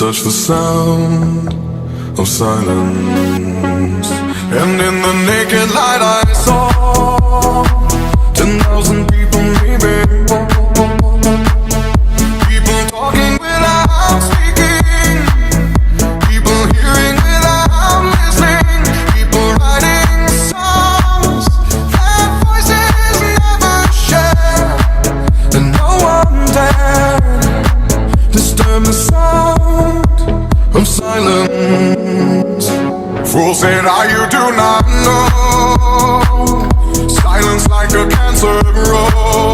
touch the sound of silence. And in the naked light I saw 10,000 people, maybe. People talking without speaking, people hearing without listening, people writing songs that voices never share, and no one dared disturb the sound of silence. Fools said, you do not know. Silence like a cancer grows.